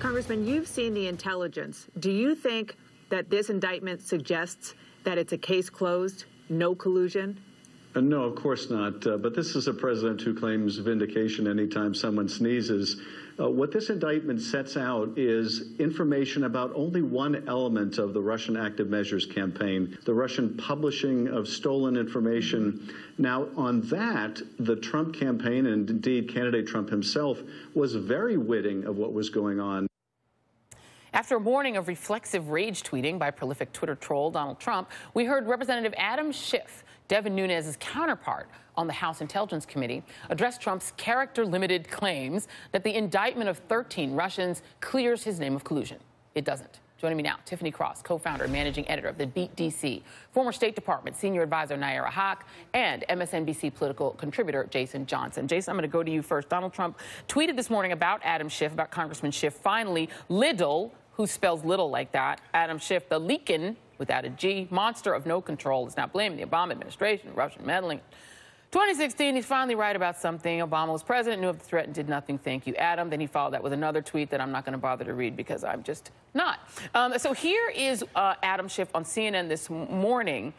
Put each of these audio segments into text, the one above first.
Congressman, you've seen the intelligence. Do you think that this indictment suggests that it's a case closed, no collusion? No, of course not. But this is a president who claims vindication anytime someone sneezes. What this indictment sets out is information about only one element of the Russian active measures campaign, the Russian publishing of stolen information. Now, on that, the Trump campaign, and indeed candidate Trump himself, was very witting of what was going on. After a morning of reflexive rage tweeting by prolific Twitter troll Donald Trump, we heard Representative Adam Schiff, Devin Nunes's counterpart on the House Intelligence Committee, address Trump's character-limited claims that the indictment of 13 Russians clears his name of collusion. It doesn't. Joining me now, Tiffany Cross, co-founder and managing editor of the Beat DC, former State Department senior advisor Nayyera, and MSNBC political contributor Jason Johnson. Jason, I'm going to go to you first. Donald Trump tweeted this morning about Adam Schiff, about Congressman Schiff. Finally, Little, who spells little like that, Adam Schiff, the leakin', without a G, monster of no control, is now blaming the Obama administration, Russian meddling. 2016, he's finally right about something. Obama was president, knew of the threat, and did nothing. Thank you, Adam. Then he followed that with another tweet that I'm not going to bother to read because I'm just not. So here is Adam Schiff on CNN this morning,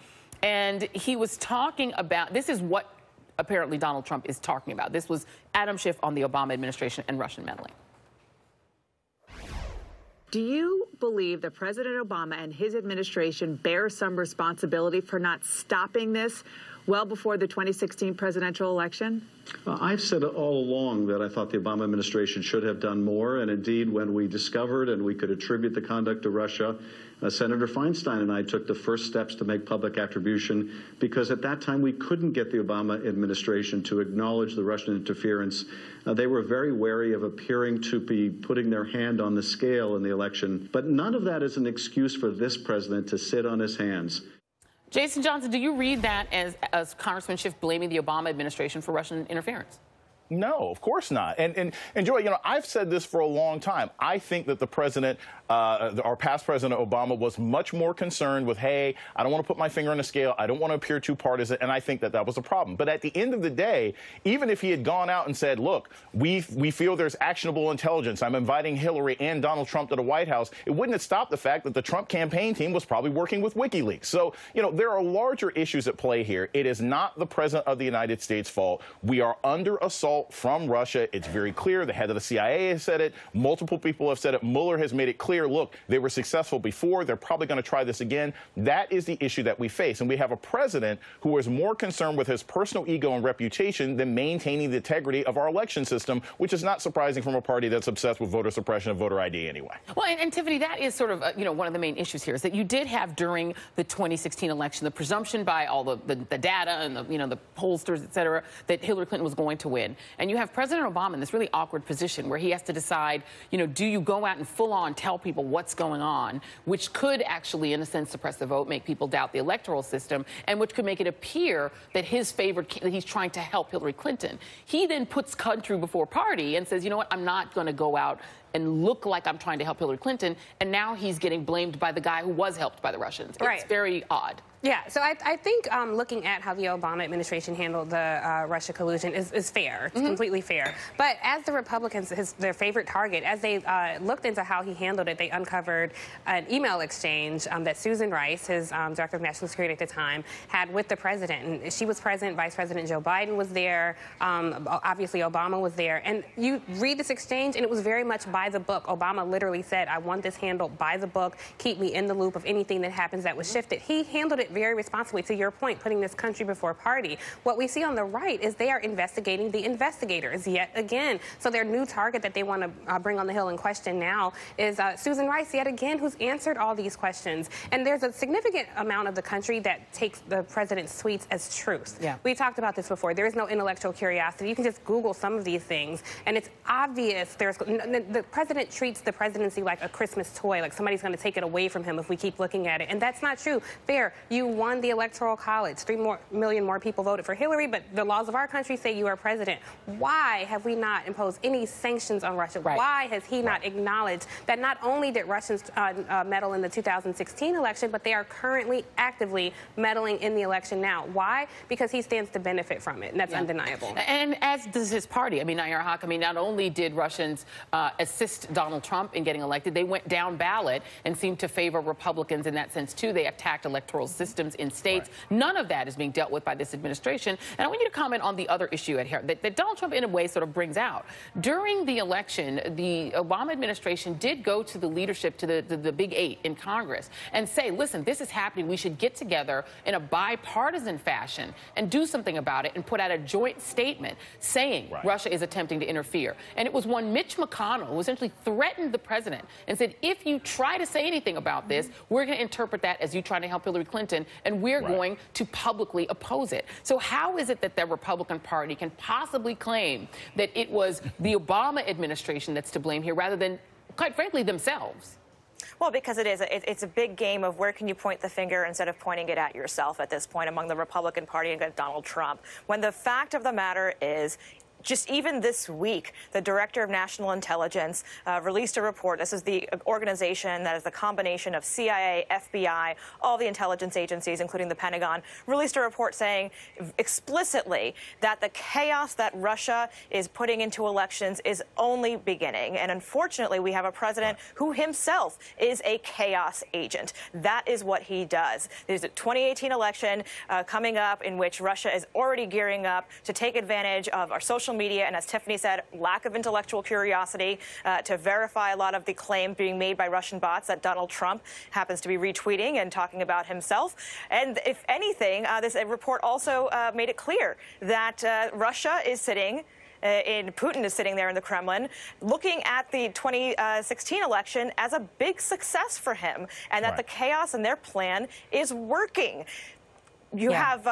and he was talking about, this is what apparently Donald Trump is talking about. This was Adam Schiff on the Obama administration and Russian meddling. Do you believe that President Obama and his administration bear some responsibility for not stopping this well before the 2016 presidential election? I've said all along that I thought the Obama administration should have done more. And indeed, when we discovered and we could attribute the conduct to Russia, Senator Feinstein and I took the first steps to make public attribution, because at that time we couldn't get the Obama administration to acknowledge the Russian interference. They were very wary of appearing to be putting their hand on the scale in the election. But none of that is an excuse for this president to sit on his hands. Jason Johnson, do you read that as Congressman Schiff blaming the Obama administration for Russian interference? No, of course not. And Joy, you know, I've said this for a long time. I think that the president, our past president Obama, was much more concerned with, hey, I don't want to put my finger on the scale. I don't want to appear too partisan. And I think that that was a problem. But at the end of the day, even if he had gone out and said, look, we feel there's actionable intelligence, I'm inviting Hillary and Donald Trump to the White House, it wouldn't have stopped the fact that the Trump campaign team was probably working with WikiLeaks. So, you know, there are larger issues at play here. It is not the president of the United States' fault. We are under assault from Russia. It's very clear. The head of the CIA has said it. Multiple people have said it. Mueller has made it clear, look, they were successful before. They're probably going to try this again. That is the issue that we face. And we have a president who is more concerned with his personal ego and reputation than maintaining the integrity of our election system, which is not surprising from a party that's obsessed with voter suppression and voter ID anyway. Well, and Tiffany, that is sort of, you know, one of the main issues here is that you did have during the 2016 election the presumption by all the data and the, you know, the pollsters, et cetera, that Hillary Clinton was going to win. And you have President Obama in this really awkward position where he has to decide, you know, do you go out and full on tell people what's going on, which could actually, in a sense, suppress the vote, make people doubt the electoral system, and which could make it appear that that he's trying to help Hillary Clinton. He then puts country before party and says, you know what, I'm not going to go out and look like I'm trying to help Hillary Clinton. And now he's getting blamed by the guy who was helped by the Russians. Right. It's very odd. Yeah, so I think looking at how the Obama administration handled the Russia collusion is fair. It's completely fair. But as the Republicans, their favorite target, as they looked into how he handled it, they uncovered an email exchange that Susan Rice, his director of national security at the time, had with the president. And she was present. Vice President Joe Biden was there. Obviously, Obama was there. And you read this exchange, and it was very much by the book. Obama literally said, I want this handled by the book. Keep me in the loop of anything that happens that was shifted. He handled it very responsibly, to your point, putting this country before party. What we see on the right is they are investigating the investigators yet again. So their new target that they want to bring on the Hill in question now is Susan Rice yet again, who's answered all these questions. And there's a significant amount of the country that takes the president's tweets as truth. Yeah. We talked about this before. There is no intellectual curiosity. You can just Google some of these things, and it's obvious the president treats the presidency like a Christmas toy, like somebody's going to take it away from him if we keep looking at it. And that's not true. Fair. You won the Electoral College. 3 million more people voted for Hillary, but the laws of our country say you are president. Why have we not imposed any sanctions on Russia? Right. Why has he not acknowledged that not only did Russians meddle in the 2016 election, but they are currently actively meddling in the election now? Why? Because he stands to benefit from it, and that's undeniable. And as does his party. I mean, Nayyera, I mean, not only did Russians assist Donald Trump in getting elected, they went down ballot and seemed to favor Republicans in that sense, too. They attacked electoral systems in states. Right. None of that is being dealt with by this administration. And I want you to comment on the other issue at here that Donald Trump, in a way, sort of brings out. During the election, the Obama administration did go to the leadership, to the Big Eight in Congress, and say, listen, this is happening. We should get together in a bipartisan fashion and do something about it, and put out a joint statement saying Russia is attempting to interfere. And it was one Mitch McConnell who essentially threatened the president and said, if you try to say anything about this, we're going to interpret that as you trying to help Hillary Clinton, and we're going to publicly oppose it. So how is it that the Republican Party can possibly claim that it was the Obama administration that's to blame here rather than, quite frankly, themselves? Well, because it's a big game of where can you point the finger instead of pointing it at yourself at this point among the Republican Party against Donald Trump, when the fact of the matter is, just even this week, the Director of National Intelligence released a report. This is the organization that is the combination of CIA, FBI, all the intelligence agencies, including the Pentagon, released a report saying explicitly that the chaos that Russia is putting into elections is only beginning. And unfortunately, we have a president who himself is a chaos agent. That is what he does. There's a 2018 election coming up in which Russia is already gearing up to take advantage of our social media, and as Tiffany said, lack of intellectual curiosity to verify a lot of the claims being made by Russian bots that Donald Trump happens to be retweeting and talking about himself. And if anything, this report also made it clear that Russia is sitting Putin is sitting there in the Kremlin looking at the 2016 election as a big success for him, and that the chaos in their plan is working. You have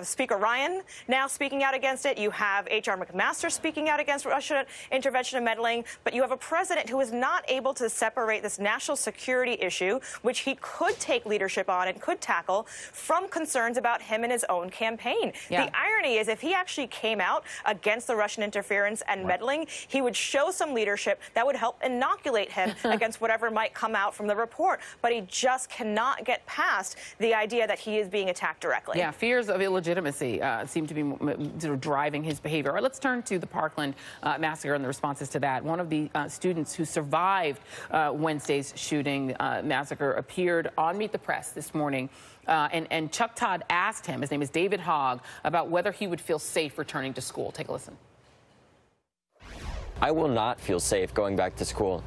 Speaker Ryan now speaking out against it. You have H.R. McMaster speaking out against Russian intervention and meddling. But you have a president who is not able to separate this national security issue, which he could take leadership on and could tackle, from concerns about him and his own campaign. The irony is, if he actually came out against the Russian interference and meddling, he would show some leadership that would help inoculate him against whatever might come out from the report. But he just cannot get past the idea that he is being attacked directly. Yeah, fears of illegitimacy seem to be sort of driving his behavior. All right, let's turn to the Parkland massacre and the responses to that. One of the students who survived Wednesday's shooting massacre appeared on Meet the Press this morning. And Chuck Todd asked him, his name is David Hogg, about whether he would feel safe returning to school. Take a listen. I will not feel safe going back to school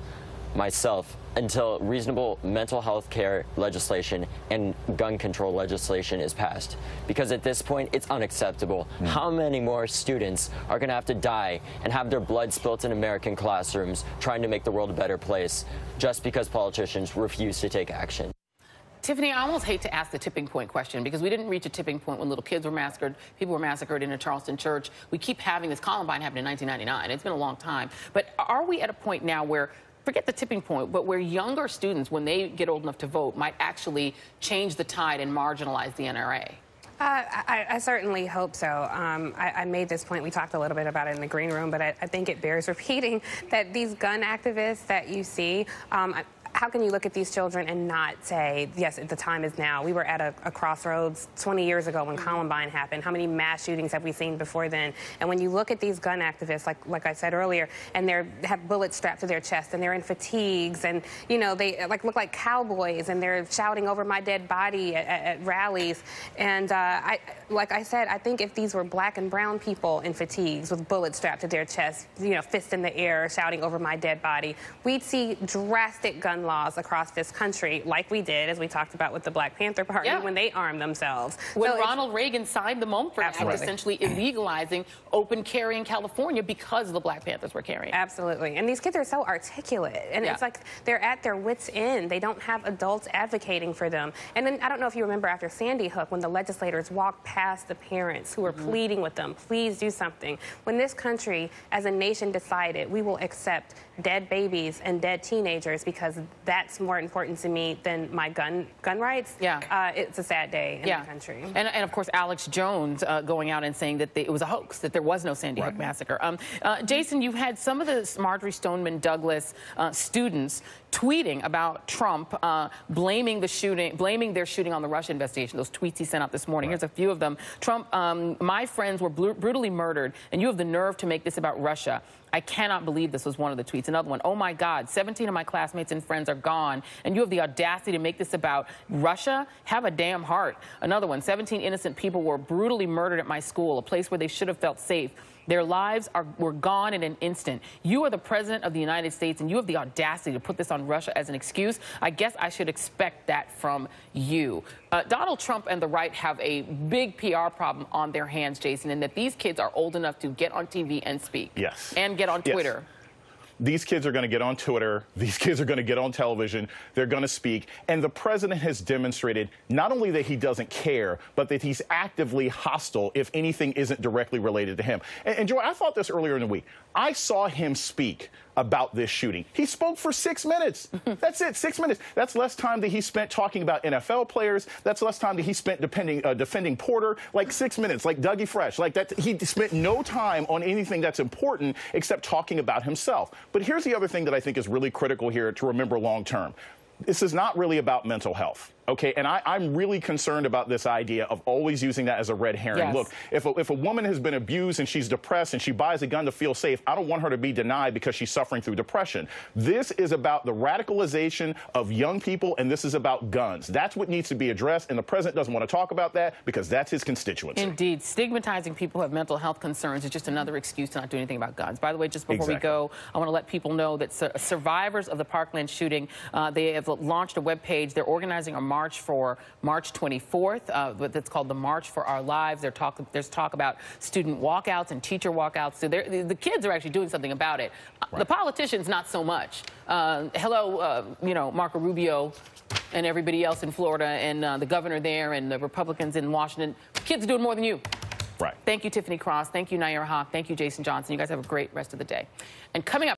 myself until reasonable mental health care legislation and gun control legislation is passed. Because at this point, it's unacceptable. How many more students are going to have to die and have their blood spilt in American classrooms trying to make the world a better place just because politicians refuse to take action? Tiffany, I almost hate to ask the tipping point question, because we didn't reach a tipping point when little kids were massacred, people were massacred in a Charleston church. We keep having this. Columbine happened in 1999. It's been a long time. But are we at a point now where, forget the tipping point, but where younger students, when they get old enough to vote, might actually change the tide and marginalize the NRA? I certainly hope so. I made this point. We talked a little bit about it in the green room, but I think it bears repeating that these gun activists that you see, how can you look at these children and not say, yes, the time is now? We were at a crossroads 20 years ago when Columbine happened. How many mass shootings have we seen before then? And when you look at these gun activists, like I said earlier, and they have bullets strapped to their chest, and they're in fatigues, and, you know, they look like cowboys, and they're shouting over my dead body at rallies. And like I said, I think if these were black and brown people in fatigues with bullets strapped to their chest, you know, fist in the air, shouting over my dead body, we'd see drastic gun laws across this country, like we did, as we talked about with the Black Panther Party, when they armed themselves. When Ronald Reagan signed the Mumford Act, essentially illegalizing open carry in California because the Black Panthers were carrying. Absolutely. And these kids are so articulate, and it's like they're at their wits' end. They don't have adults advocating for them. And then I don't know if you remember after Sandy Hook, when the legislators walked past the parents who were pleading with them, please do something. When this country, as a nation, decided we will accept dead babies and dead teenagers because that's more important to me than my gun rights, it's a sad day in the country. And of course, Alex Jones going out and saying that it was a hoax, that there was no Sandy Hook massacre. Jason, you've had some of the Marjorie Stoneman Douglas students tweeting about Trump blaming their shooting on the Russia investigation, those tweets he sent out this morning. Here's a few of them. Trump, my friends were brutally murdered, and you have the nerve to make this about Russia. I cannot believe this was one of the tweets. Another one, oh my God, 17 of my classmates and friends are gone, and you have the audacity to make this about Russia? Have a damn heart. Another one, 17 innocent people were brutally murdered at my school, a place where they should have felt safe. Their lives were gone in an instant. You are the president of the United States, and you have the audacity to put this on Russia as an excuse. I guess I should expect that from you. Donald Trump and the right have a big PR problem on their hands, Jason, in that these kids are old enough to get on TV and speak. Yes. And get on Twitter. These kids are going to get on Twitter. These kids are going to get on television. They're going to speak. And the president has demonstrated not only that he doesn't care, but that he's actively hostile if anything isn't directly related to him. And Joy, I thought this earlier in the week. I saw him speak about this shooting. He spoke for 6 minutes. That's it, 6 minutes. That's less time that he spent talking about NFL players. That's less time that he spent defending Porter. Like 6 minutes, like Dougie Fresh. Like that, he spent no time on anything that's important except talking about himself. But here's the other thing that I think is really critical here to remember long term. This is not really about mental health. Okay, and I'm really concerned about this idea of always using that as a red herring. Yes. Look, if a woman has been abused and she's depressed and she buys a gun to feel safe, I don't want her to be denied because she's suffering through depression. This is about the radicalization of young people, and this is about guns. That's what needs to be addressed, and the president doesn't want to talk about that because that's his constituency. Indeed. Stigmatizing people who have mental health concerns is just another excuse to not do anything about guns. By the way, just before we go, I want to let people know that survivors of the Parkland shooting, they have launched a webpage. They're organizing a march for March 24th. That's called the March for Our Lives. There's talk about student walkouts and teacher walkouts. So the kids are actually doing something about it. The politicians, not so much. Hello, Marco Rubio and everybody else in Florida and the governor there and the Republicans in Washington. Kids are doing more than you. Right. Thank you, Tiffany Cross. Thank you, Nayyera. Thank you, Jason Johnson. You guys have a great rest of the day. And coming up.